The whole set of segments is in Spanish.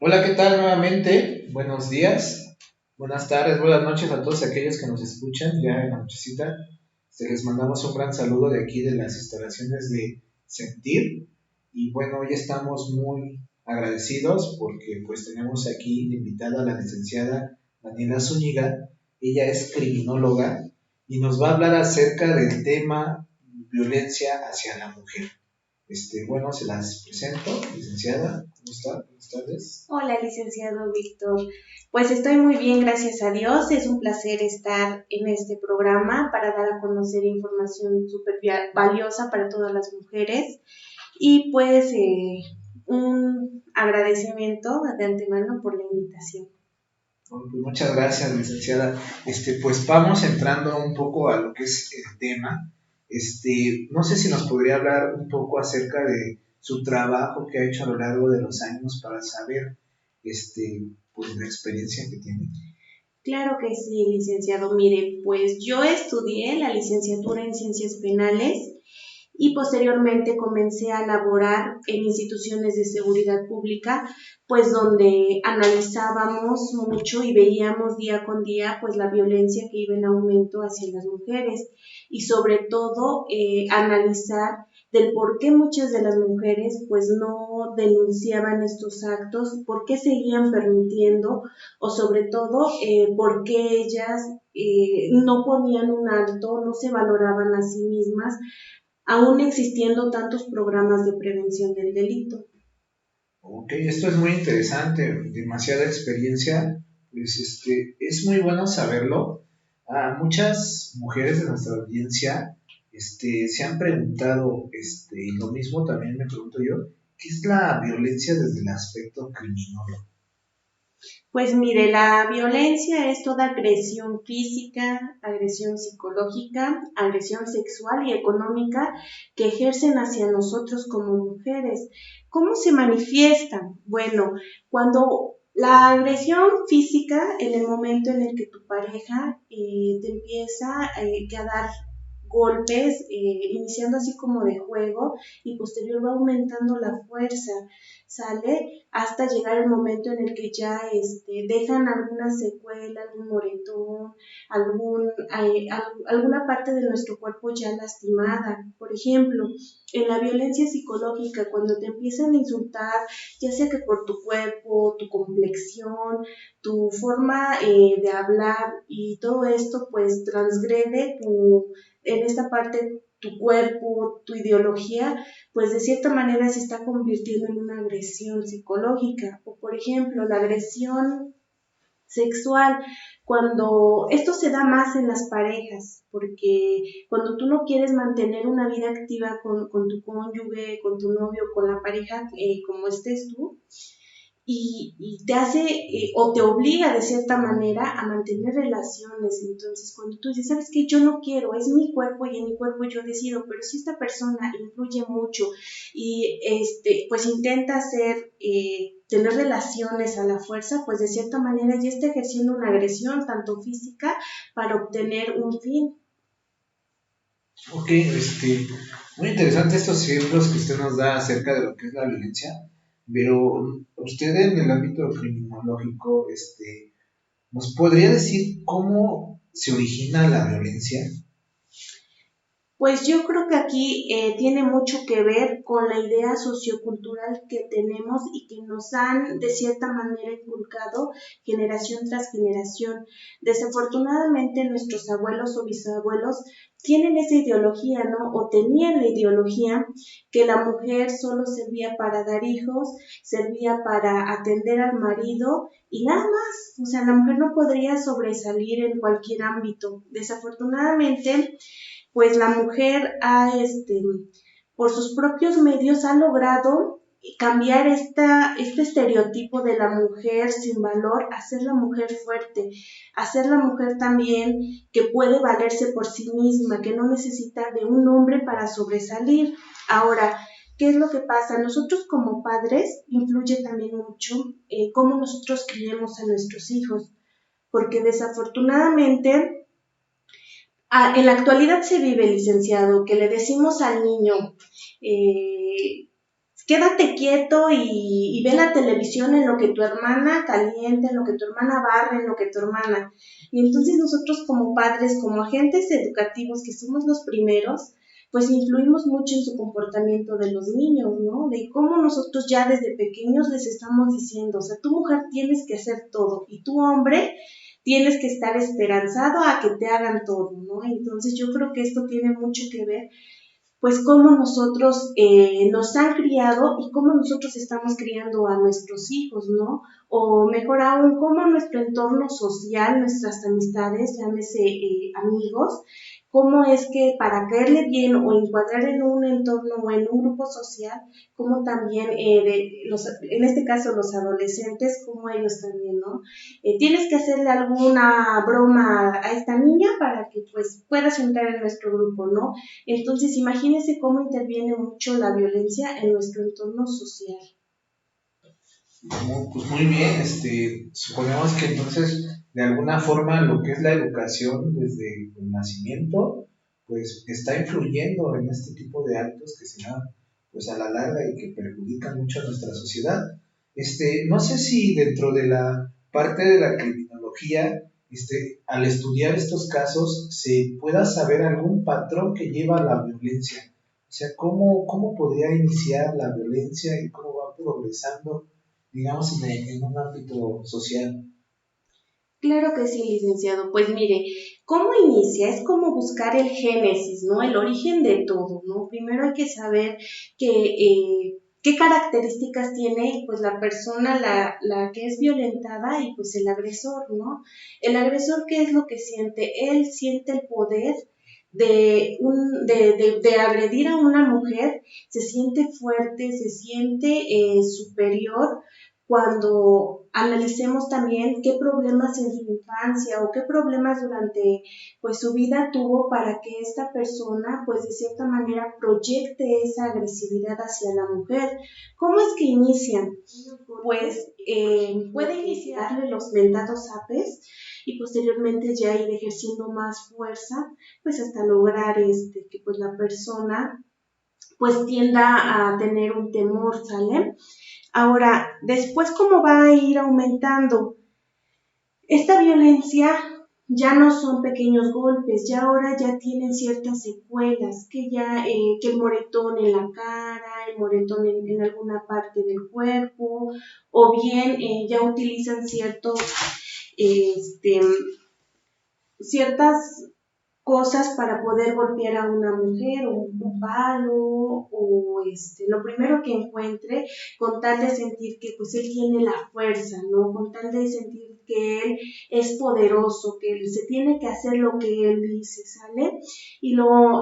Hola, ¿qué tal nuevamente? Buenos días, buenas tardes, buenas noches a todos aquellos que nos escuchan ya en la nochecita. Les mandamos un gran saludo de aquí de las instalaciones de Sentir. Y bueno, hoy estamos muy agradecidos porque pues tenemos aquí de invitada a la licenciada Daniela Zúñiga. Ella es criminóloga y nos va a hablar acerca del tema violencia hacia la mujer. Bueno, se las presento, licenciada. ¿Cómo está? Buenas tardes. Hola, licenciado Víctor. Pues estoy muy bien, gracias a Dios. Es un placer estar en este programa para dar a conocer información súper valiosa para todas las mujeres. Y pues un agradecimiento de antemano por la invitación. Bueno, pues muchas gracias, licenciada. Pues vamos entrando un poco a lo que es el tema. No sé si nos podría hablar un poco acerca de su trabajo que ha hecho a lo largo de los años para saber, pues la experiencia que tiene. Claro que sí, licenciado. Mire, pues yo estudié la licenciatura en Ciencias Penales y posteriormente comencé a laborar en instituciones de seguridad pública, pues donde analizábamos mucho y veíamos día con día pues la violencia que iba en aumento hacia las mujeres y sobre todo analizar del por qué muchas de las mujeres pues no denunciaban estos actos, por qué seguían permitiendo o sobre todo por qué ellas no ponían un alto, no se valoraban a sí mismas aún existiendo tantos programas de prevención del delito. Ok, esto es muy interesante, demasiada experiencia, pues es muy bueno saberlo. A muchas mujeres de nuestra audiencia se han preguntado, y lo mismo también me pregunto yo, ¿qué es la violencia desde el aspecto criminólogo? Pues mire, la violencia es toda agresión física, agresión psicológica, agresión sexual y económica que ejercen hacia nosotros como mujeres. ¿Cómo se manifiestan? Bueno, cuando la agresión física, en el momento en el que tu pareja te empieza a dar golpes, iniciando así como de juego y posterior va aumentando la fuerza, ¿sale? Hasta llegar el momento en el que ya dejan alguna secuela, algún moretón, alguna parte de nuestro cuerpo ya lastimada. Por ejemplo, en la violencia psicológica, cuando te empiezan a insultar, ya sea que por tu cuerpo, tu complexión, tu forma de hablar y todo esto, pues transgrede en esta parte tu cuerpo, tu ideología, pues de cierta manera se está convirtiendo en una agresión psicológica. O por ejemplo, la agresión sexual, cuando esto se da más en las parejas, porque cuando tú no quieres mantener una vida activa con tu cónyuge, con tu novio, con la pareja como estés tú, y te hace o te obliga de cierta manera a mantener relaciones. Entonces, cuando tú dices, ¿sabes qué? Yo no quiero, es mi cuerpo y en mi cuerpo yo decido, pero si esta persona influye mucho y pues intenta tener relaciones a la fuerza, pues de cierta manera ya está ejerciendo una agresión, tanto física, para obtener un fin. Ok, muy interesante estos ejemplos que usted nos da acerca de lo que es la violencia, pero usted en el ámbito criminológico, ¿nos podría decir cómo se origina la violencia? Pues yo creo que aquí tiene mucho que ver con la idea sociocultural que tenemos y que nos han de cierta manera inculcado generación tras generación. Desafortunadamente nuestros abuelos o bisabuelos tienen esa ideología, ¿no? O tenían la ideología que la mujer solo servía para dar hijos, servía para atender al marido y nada más. O sea, la mujer no podría sobresalir en cualquier ámbito. Desafortunadamente, pues la mujer por sus propios medios ha logrado cambiar este estereotipo de la mujer sin valor, hacer la mujer fuerte, hacer la mujer también que puede valerse por sí misma, que no necesita de un hombre para sobresalir. Ahora, ¿qué es lo que pasa? Nosotros como padres influye también mucho cómo nosotros criemos a nuestros hijos, porque desafortunadamente En la actualidad se vive, licenciado, que le decimos al niño, quédate quieto y ve la televisión en lo que tu hermana calienta, en lo que tu hermana barre, en lo que tu hermana. Y entonces nosotros como padres, como agentes educativos, que somos los primeros, pues influimos mucho en su comportamiento de los niños, ¿no? De cómo nosotros ya desde pequeños les estamos diciendo, o sea, tu mujer tienes que hacer todo y tu hombre tienes que estar esperanzado a que te hagan todo, ¿no? Entonces yo creo que esto tiene mucho que ver pues cómo nosotros nos han criado y cómo nosotros estamos criando a nuestros hijos, ¿no? O mejor aún, cómo nuestro entorno social, nuestras amistades, llámese amigos, cómo es que para caerle bien o encuadrar en un entorno o en un grupo social, como también en este caso los adolescentes, como ellos también, ¿no? Tienes que hacerle alguna broma a esta niña para que pues puedas entrar en nuestro grupo, ¿no? Entonces, imagínense cómo interviene mucho la violencia en nuestro entorno social. Pues muy bien, suponemos que entonces de alguna forma lo que es la educación desde el nacimiento, pues está influyendo en este tipo de actos que se dan pues a la larga y que perjudican mucho a nuestra sociedad. No sé si dentro de la parte de la criminología, al estudiar estos casos, se pueda saber algún patrón que lleva a la violencia. O sea, cómo podría iniciar la violencia y cómo va progresando, digamos, en un ámbito social. Claro que sí, licenciado. Pues mire, ¿cómo inicia? Es como buscar el génesis, ¿no? El origen de todo, ¿no? Primero hay que saber qué características tiene pues la persona, la que es violentada y pues el agresor, ¿no? El agresor, ¿qué es lo que siente? Él siente el poder de agredir a una mujer, se siente fuerte, se siente superior cuando analicemos también qué problemas en su infancia o qué problemas durante pues su vida tuvo para que esta persona pues de cierta manera proyecte esa agresividad hacia la mujer. ¿Cómo es que inician? Pues puede iniciarle los mentados apes y posteriormente ya ir ejerciendo más fuerza pues hasta lograr que pues la persona pues tienda a tener un temor, ¿sale? Ahora, después, ¿cómo va a ir aumentando? Esta violencia ya no son pequeños golpes, ya ahora ya tienen ciertas secuelas, que el moretón en la cara, el moretón en alguna parte del cuerpo, o bien ya utilizan este, ciertas cosas para poder golpear a una mujer, o un palo, o lo primero que encuentre, con tal de sentir que pues él tiene la fuerza, ¿no? Con tal de sentir que él es poderoso, que él se tiene que hacer lo que él dice, ¿sale? Y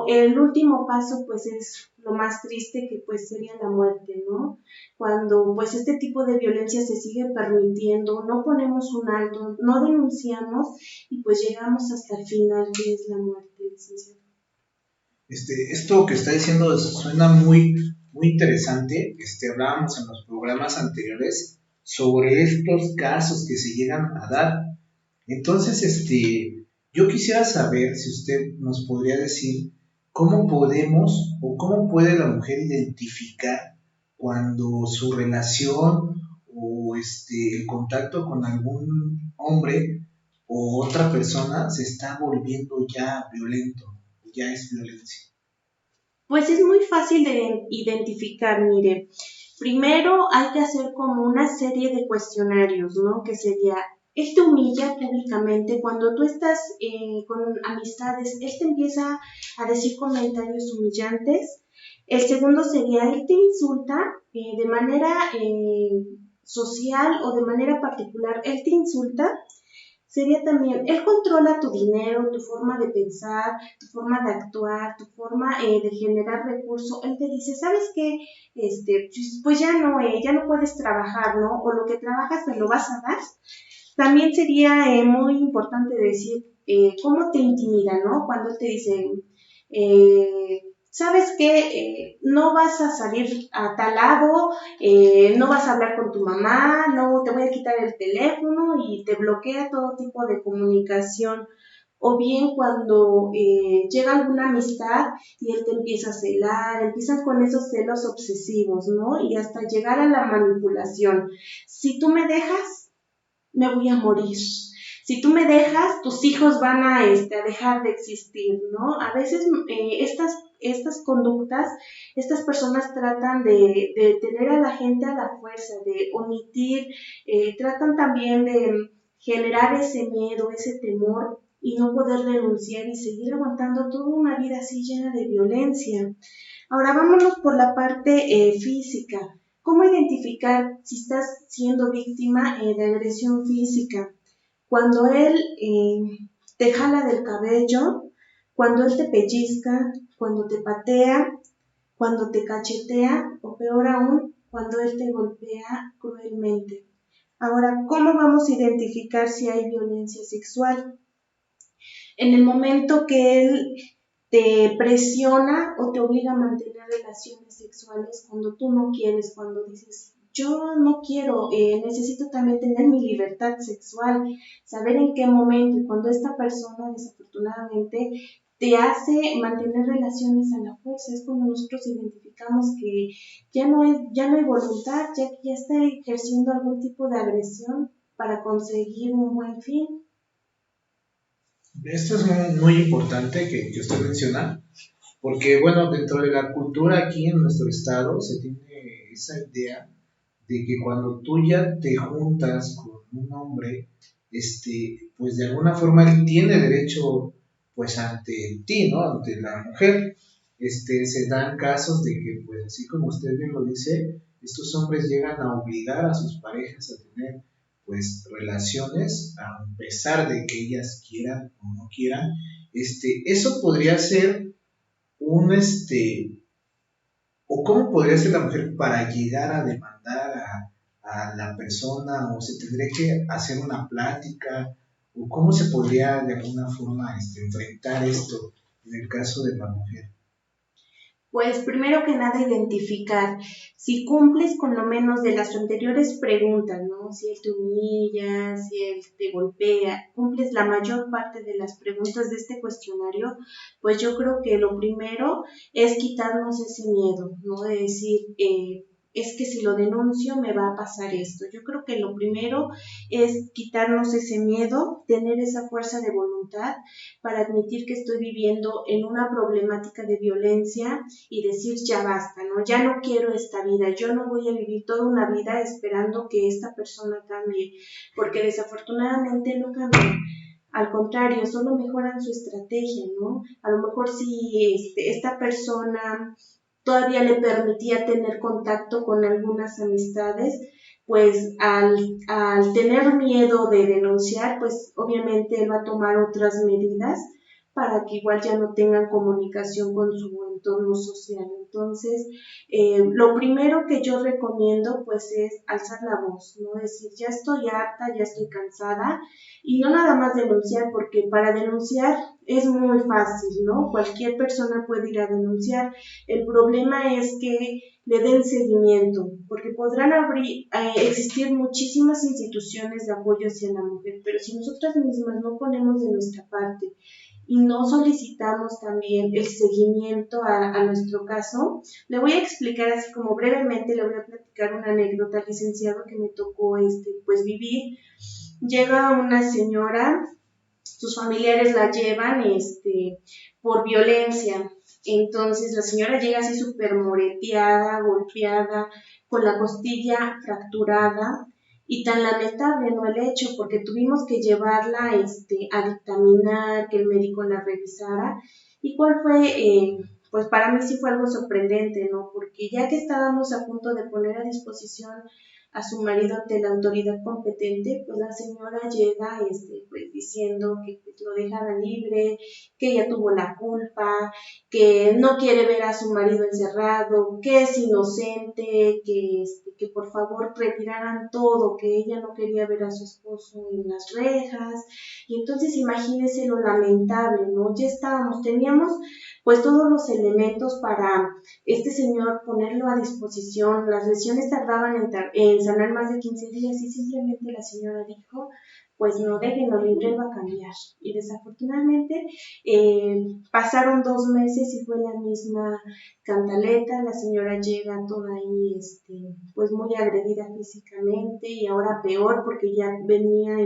el último paso pues es lo más triste, que pues sería la muerte, ¿no? Cuando pues este tipo de violencia se sigue permitiendo, no ponemos un alto, no denunciamos y pues llegamos hasta el final, que es la muerte, licenciado. Esto que está diciendo suena muy interesante. Hablábamos en los programas anteriores sobre estos casos que se llegan a dar. Entonces, yo quisiera saber si usted nos podría decir cómo podemos o cómo puede la mujer identificar cuando su relación o el contacto con algún hombre o otra persona se está volviendo ya violento, ya es violencia. Pues es muy fácil de identificar, mire. Primero hay que hacer como una serie de cuestionarios, ¿no? Que sería, él te humilla públicamente cuando tú estás con amistades, él te empieza a decir comentarios humillantes. El segundo sería, él te insulta de manera social o de manera particular, él te insulta. Sería también, él controla tu dinero, tu forma de pensar, tu forma de actuar, tu forma de generar recursos. Él te dice, ¿sabes qué? Pues ya no puedes trabajar, ¿no? O lo que trabajas me lo vas a dar. También sería muy importante decir cómo te intimida, ¿no? Cuando él te dice, ¿sabes qué? No vas a salir a tal lado, no vas a hablar con tu mamá, no te voy a quitar el teléfono y te bloquea todo tipo de comunicación o bien cuando llega alguna amistad y él te empieza a celar, empiezan con esos celos obsesivos, ¿no? Y hasta llegar a la manipulación. Si tú me dejas, me voy a morir. Si tú me dejas, tus hijos van a dejar de existir, ¿no? A veces estas conductas, estas personas tratan de tener a la gente a la fuerza, de omitir, tratan también de generar ese miedo, ese temor y no poder denunciar y seguir aguantando toda una vida así llena de violencia. Ahora vámonos por la parte física. ¿Cómo identificar si estás siendo víctima de agresión física? Cuando él te jala del cabello, cuando él te pellizca, cuando te patea, cuando te cachetea o peor aún, cuando él te golpea cruelmente. Ahora, ¿cómo vamos a identificar si hay violencia sexual? En el momento que él te presiona o te obliga a mantener relaciones sexuales cuando tú no quieres, cuando dices, yo no quiero, necesito también tener mi libertad sexual, saber en qué momento y cuando esta persona desafortunadamente te hace mantener relaciones a la fuerza, es cuando nosotros identificamos que ya no hay voluntad, ya está ejerciendo algún tipo de agresión para conseguir un buen fin. Esto es muy importante que usted menciona, porque bueno, dentro de la cultura aquí en nuestro estado se tiene esa idea de que cuando tú ya te juntas con un hombre, pues de alguna forma él tiene derecho pues ante ti, ¿no? Ante la mujer. Se dan casos de que, pues así como usted bien lo dice, estos hombres llegan a obligar a sus parejas a tener pues relaciones a pesar de que ellas quieran o no quieran. Eso podría ser un o cómo podría ser la mujer para llegar a demandar a la persona, o se tendría que hacer una plática, o cómo se podría de alguna forma enfrentar esto en el caso de la mujer. Pues primero que nada identificar si cumples con lo menos de las anteriores preguntas, ¿no? Si él te humilla, si él te golpea, cumples la mayor parte de las preguntas de este cuestionario, pues yo creo que lo primero es quitarnos ese miedo, ¿no? De decir, es que si lo denuncio me va a pasar esto. Yo creo que lo primero es quitarnos ese miedo, tener esa fuerza de voluntad para admitir que estoy viviendo en una problemática de violencia y decir ya basta, ¿no? Ya no quiero esta vida, yo no voy a vivir toda una vida esperando que esta persona cambie, porque desafortunadamente no cambian. Al contrario, solo mejoran su estrategia, ¿no? A lo mejor si esta persona todavía le permitía tener contacto con algunas amistades, pues al tener miedo de denunciar, pues obviamente él va a tomar otras medidas para que igual ya no tengan comunicación con su entorno social. Entonces, lo primero que yo recomiendo pues es alzar la voz, ¿no? Decir, ya estoy harta, ya estoy cansada, y no nada más denunciar, porque para denunciar es muy fácil, ¿no? Cualquier persona puede ir a denunciar. El problema es que le den seguimiento, porque podrán existir muchísimas instituciones de apoyo hacia la mujer, pero si nosotras mismas no ponemos de nuestra parte y no solicitamos también el seguimiento a nuestro caso, le voy a explicar así como brevemente, le voy a platicar una anécdota, licenciado, que me tocó pues vivir. Llega una señora, sus familiares la llevan por violencia. Entonces la señora llega así súper moreteada, golpeada, con la costilla fracturada, y tan lamentable no el hecho, porque tuvimos que llevarla a dictaminar, que el médico la revisara. ¿Y cuál fue? Pues para mí sí fue algo sorprendente, ¿no? Porque ya que estábamos a punto de poner a disposición a su marido ante la autoridad competente, pues la señora llega pues diciendo que pues, lo dejara libre, que ella tuvo la culpa, que no quiere ver a su marido encerrado, que es inocente, que por favor retiraran todo, que ella no quería ver a su esposo en las rejas. Y entonces imagínense lo lamentable, ¿no? Ya teníamos pues todos los elementos para este señor ponerlo a disposición. Las lesiones tardaban en sanar más de 15 días y simplemente la señora dijo, pues no, déjenlo libre, él va a cambiar. Y desafortunadamente pasaron 2 meses y fue la misma cantaleta, la señora llega toda ahí, pues muy agredida físicamente y ahora peor porque ya venía,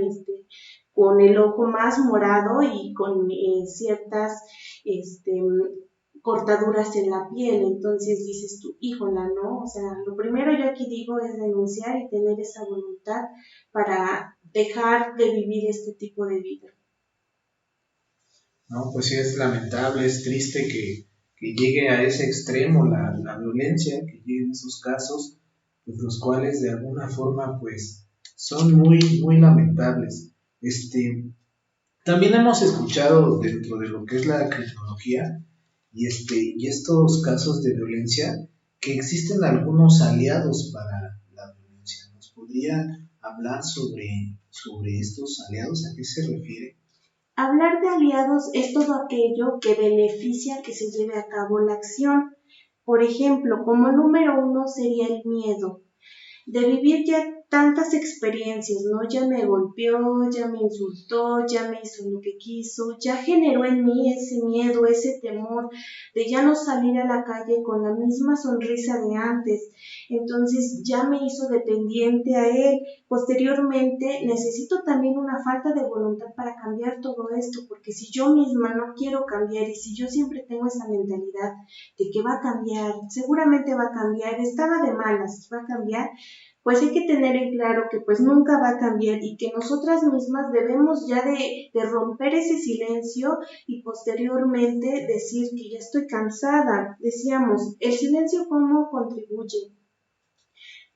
con el ojo más morado y con ciertas, este, cortaduras en la piel. Entonces dices tú, híjola, ¿no? O sea, lo primero yo aquí digo es denunciar y tener esa voluntad para dejar de vivir este tipo de vida. No, pues sí, es lamentable, es triste que llegue a ese extremo la violencia, que lleguen esos casos, pues los cuales de alguna forma pues son muy, muy lamentables. También hemos escuchado dentro de lo que es la criminología y estos casos de violencia que existen algunos aliados para la violencia. ¿Nos podría hablar sobre estos aliados? ¿A qué se refiere? Hablar de aliados es todo aquello que beneficia que se lleve a cabo la acción. Por ejemplo, como número uno sería el miedo. De vivir ya tantas experiencias, ¿no? Ya me golpeó, ya me insultó, ya me hizo lo que quiso, ya generó en mí ese miedo, ese temor de ya no salir a la calle con la misma sonrisa de antes. Entonces ya me hizo dependiente a él. Posteriormente necesito también una falta de voluntad para cambiar todo esto, porque si yo misma no quiero cambiar y si yo siempre tengo esa mentalidad de que va a cambiar, seguramente va a cambiar, estaba de malas, va a cambiar, pues hay que tener en claro que pues nunca va a cambiar y que nosotras mismas debemos ya de romper ese silencio y posteriormente decir que ya estoy cansada. Decíamos, el silencio cómo contribuye.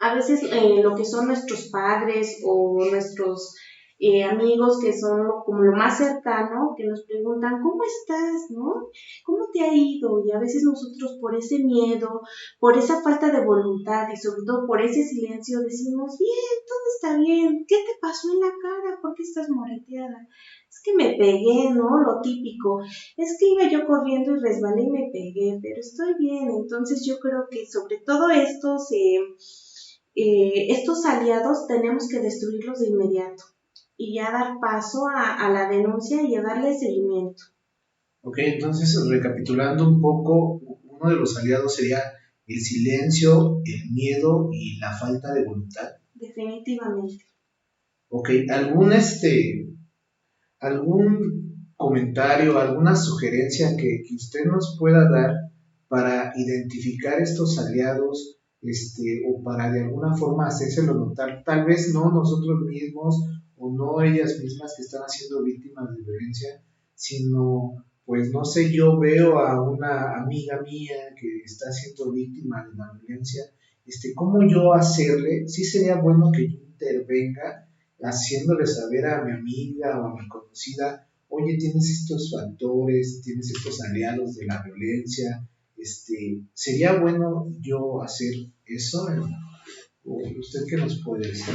A veces lo que son nuestros padres o nuestros amigos que son como lo más cercano, que nos preguntan, ¿cómo estás? ¿No? ¿Cómo te ha ido? Y a veces nosotros por ese miedo, por esa falta de voluntad y sobre todo por ese silencio decimos, bien, todo está bien, ¿qué te pasó en la cara? ¿Por qué estás moreteada? Es que me pegué, ¿no? Lo típico. Es que iba yo corriendo y resbalé y me pegué, pero estoy bien. Entonces yo creo que sobre todo estos aliados tenemos que destruirlos de inmediato y ya dar paso a la denuncia y a darle seguimiento. Ok, entonces recapitulando un poco, uno de los aliados sería el silencio, el miedo y la falta de voluntad. Definitivamente. Ok, algún comentario, alguna sugerencia que usted nos pueda dar para identificar estos aliados, o para de alguna forma hacérselo notar, tal vez no nosotros mismos o no ellas mismas que están siendo víctimas de violencia, sino, pues no sé, yo veo a una amiga mía que está siendo víctima de la violencia, ¿cómo yo hacerle? Sí sería bueno que yo intervenga haciéndole saber a mi amiga o a mi conocida, oye, tienes estos factores, tienes estos aliados de la violencia, sería bueno yo hacer eso. ¿O usted qué nos puede decir?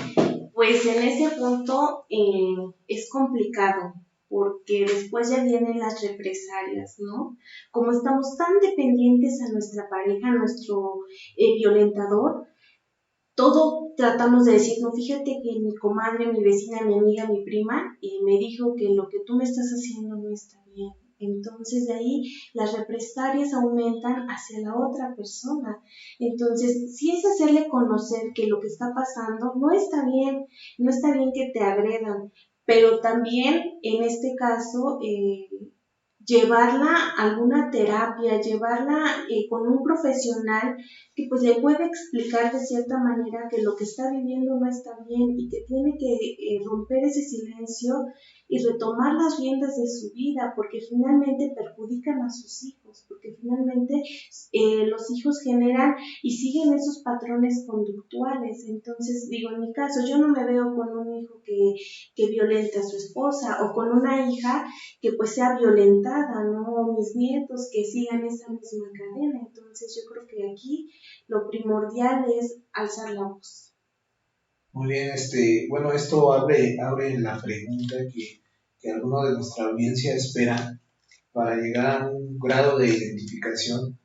Pues en ese punto es complicado porque después ya vienen las represalias, ¿no? Como estamos tan dependientes a nuestra pareja, a nuestro violentador, todo tratamos de decir, no, fíjate que mi comadre, mi vecina, mi amiga, mi prima, me dijo que lo que tú me estás haciendo no está bien. Entonces de ahí las represalias aumentan hacia la otra persona. Entonces, si es hacerle conocer que lo que está pasando no está bien, no está bien que te agredan, pero también en este caso llevarla a alguna terapia, llevarla con un profesional que pues le puede explicar de cierta manera que lo que está viviendo no está bien y que tiene que romper ese silencio y retomar las riendas de su vida porque finalmente perjudican a sus hijos, porque finalmente los hijos generan y siguen esos patrones conductuales. Entonces, digo, en mi caso, yo no me veo con un hijo que violenta a su esposa o con una hija que pues sea violentada, ¿no? Mis nietos que sigan esa misma cadena. Entonces yo creo que aquí lo primordial es alzar la voz. Muy bien, bueno, esto abre la pregunta que alguno de nuestra audiencia espera para llegar a un grado de identificación,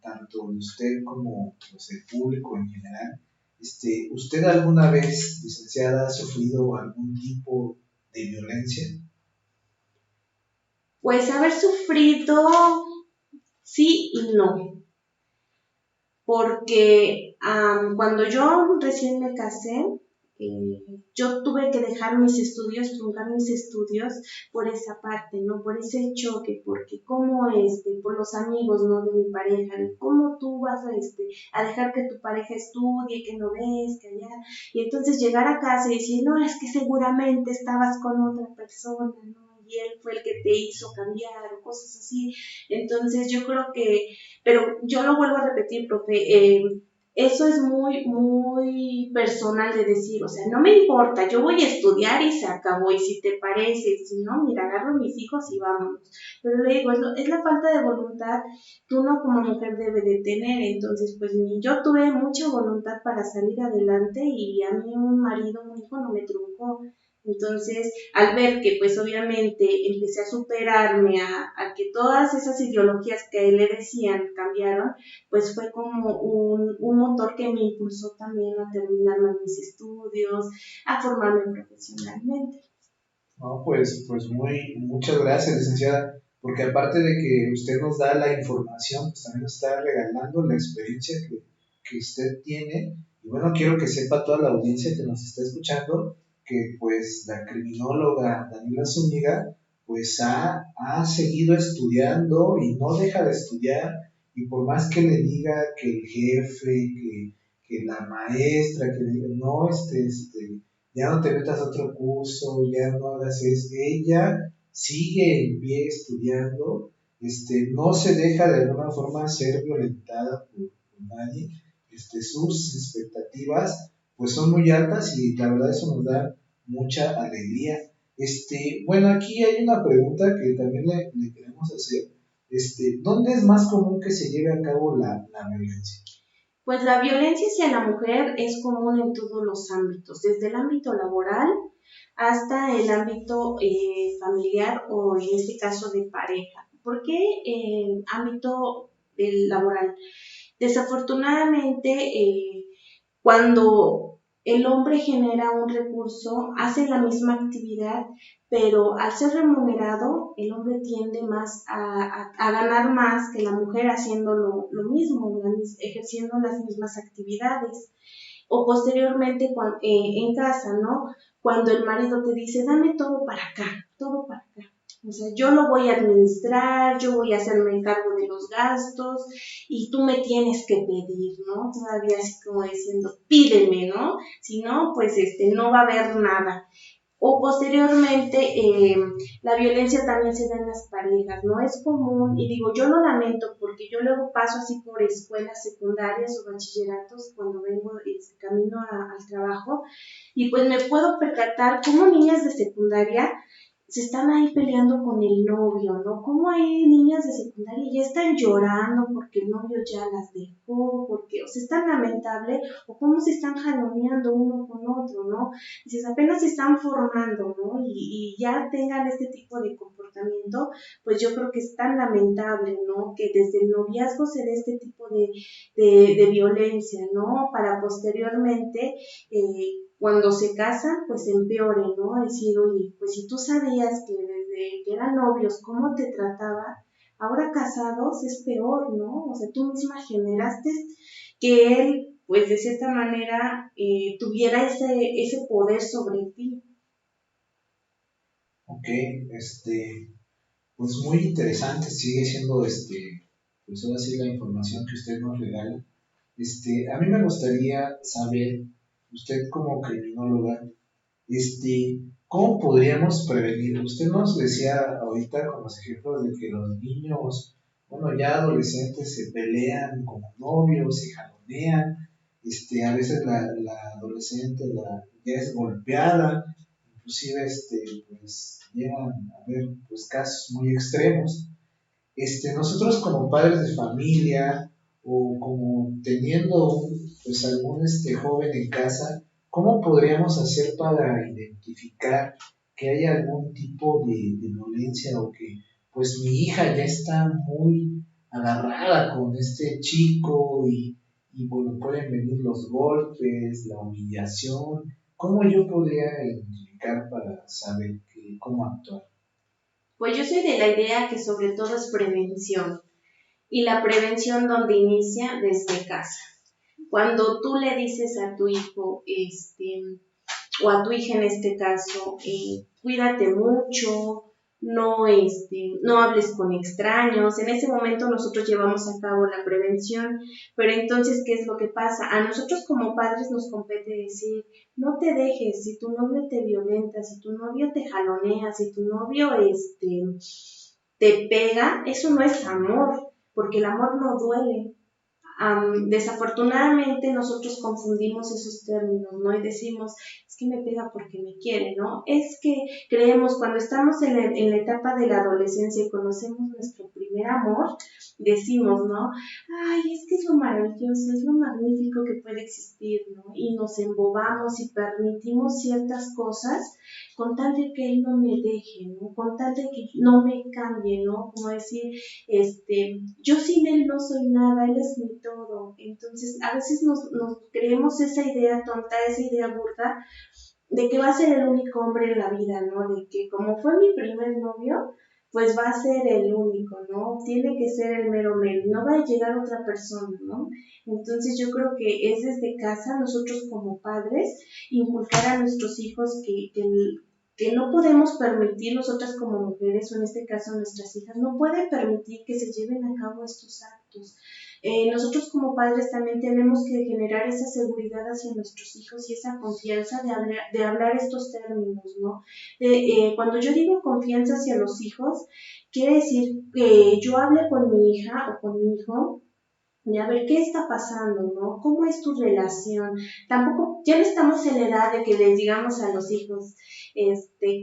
tanto de usted como pues, el público en general. ¿Usted alguna vez, licenciada, ha sufrido algún tipo de violencia? Pues haber sufrido, sí y no, porque cuando yo recién me casé, yo tuve que dejar mis estudios, truncar mis estudios por esa parte, ¿no? Por ese choque, porque cómo, por los amigos, ¿no? De mi pareja, de cómo tú vas a dejar que tu pareja estudie, que no ves, que allá, y entonces llegar a casa y decir, no, es que seguramente estabas con otra persona, ¿no? Y él fue el que te hizo cambiar, o cosas así. Entonces yo creo que, pero yo lo vuelvo a repetir, profe, eso es muy, muy personal de decir, o sea, no me importa, yo voy a estudiar y se acabó, y si te parece, si no, mira, agarro a mis hijos y vámonos. Pero le digo, es la falta de voluntad que uno como mujer debe de tener, entonces, pues yo tuve mucha voluntad para salir adelante y a mí un marido, un hijo no me truncó. Entonces, al ver que pues obviamente empecé a superarme, a que todas esas ideologías que a él le decían cambiaron, pues fue como un motor que me impulsó también a terminar mis estudios, a formarme profesionalmente. No, pues muchas gracias, licenciada, porque aparte de que usted nos da la información, pues también nos está regalando la experiencia que usted tiene. Y bueno, quiero que sepa toda la audiencia que nos está escuchando que pues la criminóloga Daniela Zúñiga pues ha seguido estudiando y no deja de estudiar, y por más que le diga que el jefe, que la maestra, que le diga, no, ya no te metas a otro curso, ya no hagas eso. Ella sigue en pie estudiando, no se deja de alguna forma ser violentada por nadie, sus expectativas pues son muy altas y la verdad eso nos da mucha alegría. Bueno, aquí hay una pregunta que también le queremos hacer. ¿Dónde es más común que se lleve a cabo la violencia? Pues la violencia hacia la mujer es común en todos los ámbitos, desde el ámbito laboral hasta el ámbito familiar o en este caso de pareja. ¿Por qué ámbito laboral? Desafortunadamente, cuando el hombre genera un recurso, hace la misma actividad, pero al ser remunerado, el hombre tiende más a ganar más que la mujer haciendo lo mismo, ejerciendo las mismas actividades. O posteriormente en casa, ¿no? Cuando el marido te dice, dame todo para acá. O sea, yo lo voy a administrar, yo voy a hacerme cargo de los gastos y tú me tienes que pedir, ¿no? Todavía así como diciendo, pídeme, ¿no? Si no, pues no va a haber nada. O posteriormente, la violencia también se da en las parejas, ¿no? Es común, y digo, yo lo lamento porque yo luego paso así por escuelas secundarias o bachilleratos cuando vengo camino al trabajo, y pues me puedo percatar cómo niñas de secundaria se están ahí peleando con el novio, ¿no? Como hay niñas de secundaria y ya están llorando porque el novio ya las dejó, porque, o sea, es tan lamentable, o cómo se están jaloneando uno con otro, ¿no? Dices, apenas se están formando, ¿no? Y ya tengan este tipo de comportamiento, pues yo creo que es tan lamentable, ¿no? Que desde el noviazgo se dé este tipo de violencia, ¿no? Para posteriormente cuando se casan, pues empeore, ¿no? Decir, oye, pues si tú sabías que desde que eran novios, cómo te trataba, ahora casados es peor, ¿no? O sea, tú misma generaste que él, pues de cierta manera, tuviera ese poder sobre ti. Ok, pues muy interesante, sigue siendo, pues ahora sí la información que usted nos regala. A mí me gustaría saber, usted como criminóloga, ¿cómo podríamos prevenir? Usted nos decía ahorita con los ejemplos de que los niños, bueno, ya adolescentes se pelean como novios, se jalonean, a veces la adolescente ya es golpeada, inclusive, pues llegan a ver pues casos muy extremos. Nosotros como padres de familia o como teniendo pues algún joven en casa, ¿cómo podríamos hacer para identificar que hay algún tipo de violencia o que pues mi hija ya está muy agarrada con este chico y bueno, pueden venir los golpes, la humillación. ¿Cómo yo podría identificar para saber cómo actuar? Pues yo soy de la idea que sobre todo es prevención. Y la prevención donde inicia desde casa. Cuando tú le dices a tu hijo, o a tu hija en este caso, cuídate mucho, no hables con extraños. En ese momento nosotros llevamos a cabo la prevención, pero entonces, ¿qué es lo que pasa? A nosotros como padres nos compete decir, no te dejes, si tu novio te violenta, si tu novio te jalonea, si tu novio te pega, eso no es amor, porque el amor no duele. Desafortunadamente nosotros confundimos esos términos, ¿no? Y decimos, es que me pega porque me quiere, ¿no? Es que creemos cuando estamos en la etapa de la adolescencia y conocemos nuestro primer amor, decimos, ¿no? Ay, es que es lo maravilloso, es lo magnífico que puede existir, ¿no? Y nos embobamos y permitimos ciertas cosas con tal de que él no me deje, ¿no? Con tal de que no me cambie, ¿no? Como decir, yo sin él no soy nada, él es mi todo. Entonces, a veces nos creemos esa idea tonta, esa idea burda, de que va a ser el único hombre en la vida, ¿no? De que como fue mi primer novio, pues va a ser el único, ¿no? Tiene que ser el mero mero, no va a llegar otra persona, ¿no? Entonces yo creo que es desde casa nosotros como padres inculcar a nuestros hijos que no podemos permitir nosotras como mujeres, o en este caso nuestras hijas, no pueden permitir que se lleven a cabo estos actos. Nosotros como padres también tenemos que generar esa seguridad hacia nuestros hijos y esa confianza de hablar estos términos, ¿no? Cuando yo digo confianza hacia los hijos, quiere decir que yo hable con mi hija o con mi hijo y a ver qué está pasando, ¿no? ¿Cómo es tu relación? Tampoco, ya no estamos en la edad de que les digamos a los hijos,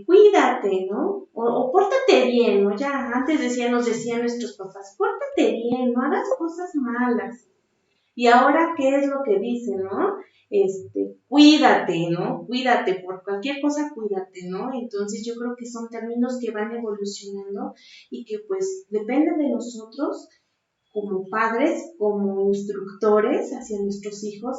cuídate, ¿no? O pórtate bien, ¿no? Ya antes nos decían nuestros papás, pórtate bien, no hagas cosas malas. Y ahora, ¿qué es lo que dicen, no? Cuídate, ¿no? Cuídate, por cualquier cosa cuídate, ¿no? Entonces yo creo que son términos que van evolucionando y que pues depende de nosotros como padres, como instructores hacia nuestros hijos,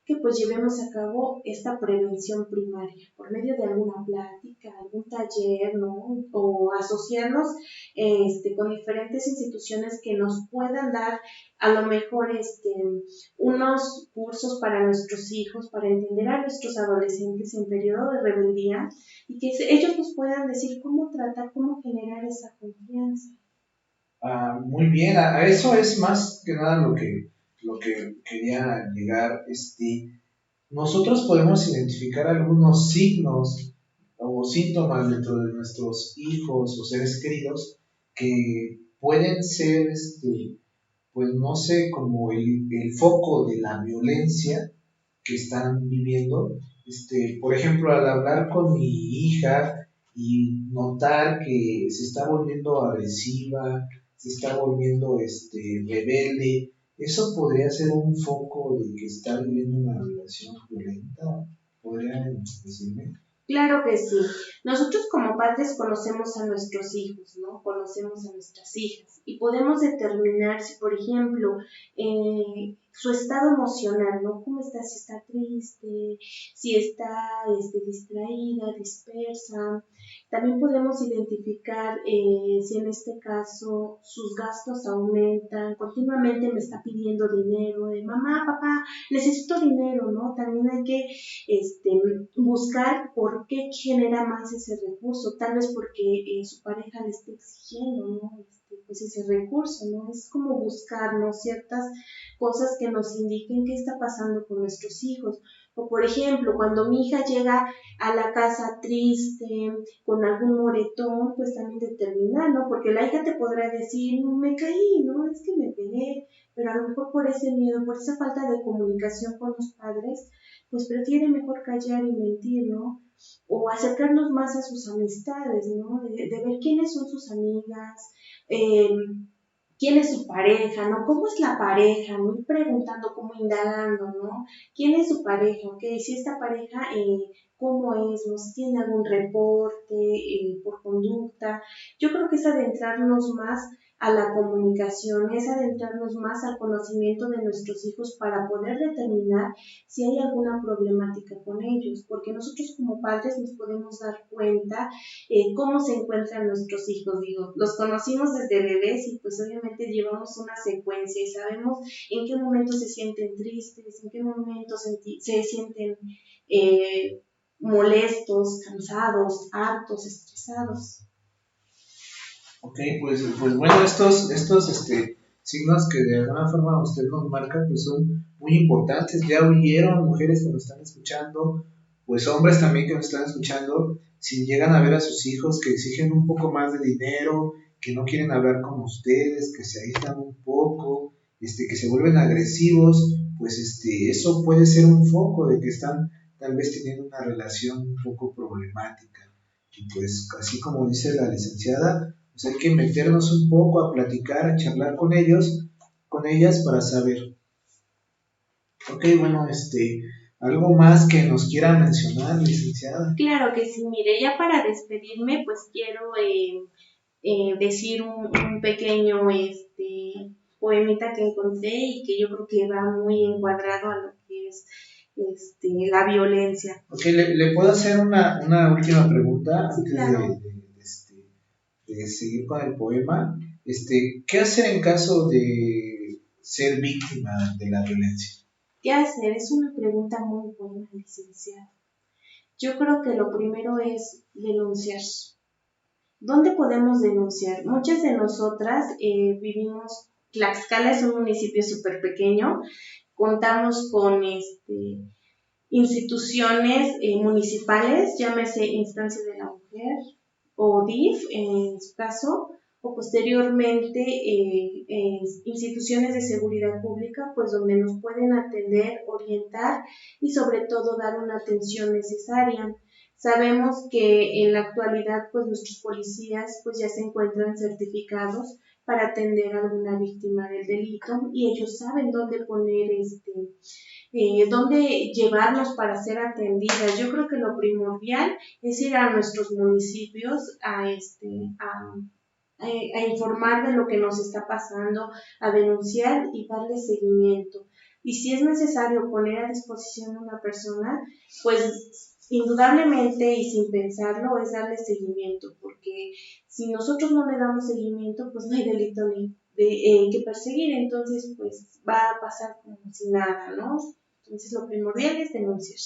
que pues llevemos a cabo esta prevención primaria por medio de alguna plática, algún taller, ¿no? O asociarnos con diferentes instituciones que nos puedan dar a lo mejor unos cursos para nuestros hijos, para entender a nuestros adolescentes en periodo de rebeldía y que ellos nos puedan decir cómo tratar, cómo generar esa confianza. Muy bien, a eso es más que nada lo que quería llegar. Nosotros podemos identificar algunos signos o síntomas dentro de nuestros hijos o seres queridos que pueden ser, pues no sé, como el foco de la violencia que están viviendo. Por ejemplo, al hablar con mi hija y notar que se está volviendo agresiva, se está volviendo rebelde, eso podría ser un foco de que está viviendo una relación violenta, podrían decirme. Claro que sí. Nosotros como padres conocemos a nuestros hijos, ¿no? Conocemos a nuestras hijas y podemos determinar si, por ejemplo, su estado emocional, ¿no? ¿Cómo está? Si está triste, si está distraída, dispersa. También podemos identificar si en este caso sus gastos aumentan, continuamente me está pidiendo dinero, de mamá, papá, necesito dinero, ¿no? También hay que buscar por qué genera más ese recurso, tal vez porque su pareja le esté exigiendo, ¿no? Pues ese recurso, ¿no? Es como buscar, ¿no? Ciertas cosas que nos indiquen qué está pasando con nuestros hijos. O por ejemplo, cuando mi hija llega a la casa triste, con algún moretón, pues también determinar, ¿no? Porque la hija te podrá decir, me caí, ¿no? Es que me pegué, pero a lo mejor por ese miedo, por esa falta de comunicación con los padres, pues prefiere mejor callar y mentir, ¿no? O acercarnos más a sus amistades, ¿no? De ver quiénes son sus amigas, eh, quién es su pareja, ¿no? ¿Cómo es la pareja? ¿No? Ir preguntando, como indagando, ¿no? ¿Quién es su pareja? Ok, si esta pareja cómo es, ¿no? Si tiene algún reporte por conducta. Yo creo que es adentrarnos más a la comunicación, es adentrarnos más al conocimiento de nuestros hijos para poder determinar si hay alguna problemática con ellos, porque nosotros como padres nos podemos dar cuenta cómo se encuentran nuestros hijos. Digo, los conocimos desde bebés y pues obviamente llevamos una secuencia y sabemos en qué momento se sienten tristes, en qué momento se sienten molestos, cansados, hartos, estresados. Ok, pues bueno, estos signos que de alguna forma usted nos marca, pues son muy importantes. Ya oyeron mujeres que nos están escuchando, pues hombres también que nos están escuchando, si llegan a ver a sus hijos que exigen un poco más de dinero, que no quieren hablar con ustedes, que se aíslan un poco, que se vuelven agresivos, pues eso puede ser un foco de que están tal vez teniendo una relación un poco problemática. Y pues así como dice la licenciada, pues hay que meternos un poco a platicar, a charlar con ellos, con ellas para saber. Ok, bueno, algo más que nos quiera mencionar, licenciada. Claro que sí, mire, ya para despedirme, pues quiero decir un pequeño poemita que encontré y que yo creo que va muy encuadrado a lo que es la violencia. Ok, ¿le puedo hacer una última pregunta Sí, antes claro. de seguir con el poema? ¿Qué hacer en caso de ser víctima de la violencia? ¿Qué hacer? Es una pregunta muy buena, licenciado. Yo creo que lo primero es denunciar. ¿Dónde podemos denunciar? Muchas de nosotras vivimos, Tlaxcala es un municipio súper pequeño, contamos con instituciones municipales, llámese Instancia de la Mujer o DIF en su caso, o posteriormente instituciones de seguridad pública, pues donde nos pueden atender, orientar y sobre todo dar una atención necesaria. Sabemos que en la actualidad pues nuestros policías pues ya se encuentran certificados para atender a alguna víctima del delito y ellos saben dónde poner dónde llevarnos para ser atendidas. Yo creo que lo primordial es ir a nuestros municipios a informar de lo que nos está pasando, a denunciar y darle seguimiento. Y si es necesario poner a disposición a una persona, pues indudablemente y sin pensarlo es darle seguimiento, porque si nosotros no le damos seguimiento, pues no hay delito ni que perseguir, entonces pues va a pasar como si nada, ¿no? Entonces lo primordial es denunciar.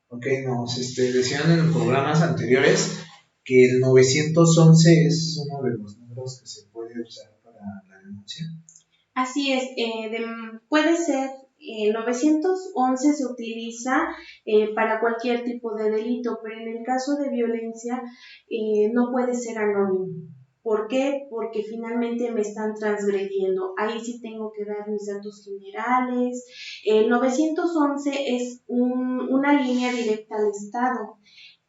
Ok, nos decían en programas anteriores que el 911 es uno de los números que se puede usar para la denuncia. Así es, puede ser, 911 se utiliza para cualquier tipo de delito, pero en el caso de violencia no puede ser anónimo. ¿Por qué? Porque finalmente me están transgrediendo. Ahí sí tengo que dar mis datos generales. El 911 es una línea directa al Estado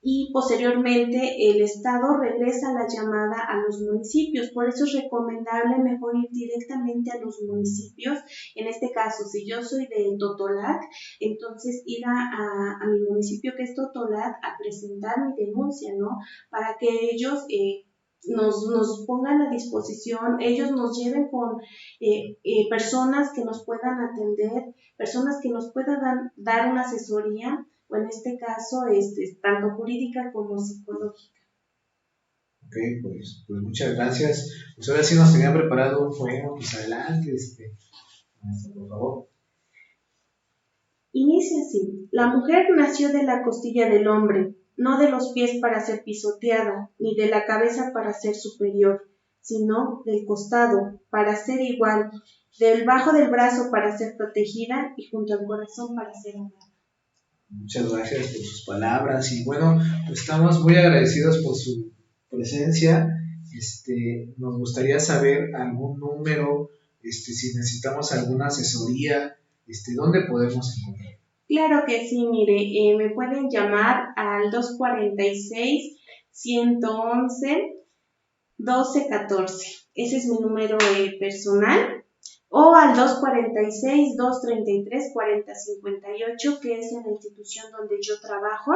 y posteriormente el Estado regresa la llamada a los municipios. Por eso es recomendable mejor ir directamente a los municipios. En este caso, si yo soy de Totolac, entonces ir a mi municipio que es Totolac a presentar mi denuncia, ¿no? Para que ellos nos pongan a disposición, ellos nos lleven con personas que nos puedan atender, personas que nos puedan dar una asesoría, o en este caso, tanto jurídica como psicológica. Ok, pues muchas gracias. Pues ahora sí nos tenía preparado un poema, pues adelante, por favor. Inicia así: la mujer nació de la costilla del hombre, no de los pies para ser pisoteada, ni de la cabeza para ser superior, sino del costado, para ser igual, del bajo del brazo para ser protegida y junto al corazón para ser amada. Muchas gracias por sus palabras y bueno, pues estamos muy agradecidos por su presencia. Nos gustaría saber algún número, si necesitamos alguna asesoría, ¿dónde podemos encontrar? Claro que sí, mire, me pueden llamar al 246-111-1214. Ese es mi número personal. o al 246-233-4058, que es en la institución donde yo trabajo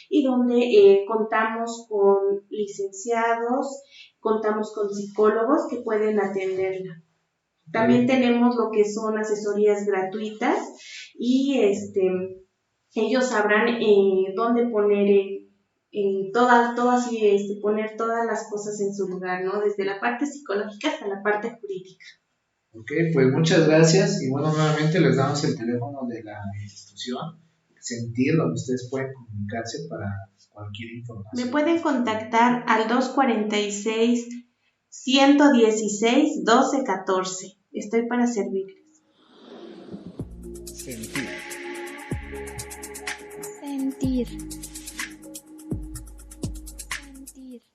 y donde contamos con licenciados, contamos con psicólogos que pueden atenderla. También tenemos lo que son asesorías gratuitas y ellos sabrán dónde poner poner todas las cosas en su lugar, ¿no? Desde la parte psicológica hasta la parte jurídica. Ok, pues muchas gracias y bueno, nuevamente les damos el teléfono de la institución Sentir, donde ustedes pueden comunicarse para cualquier información. Me pueden contactar al 246-116-1214. Estoy para servirles. Sentir. Sentir.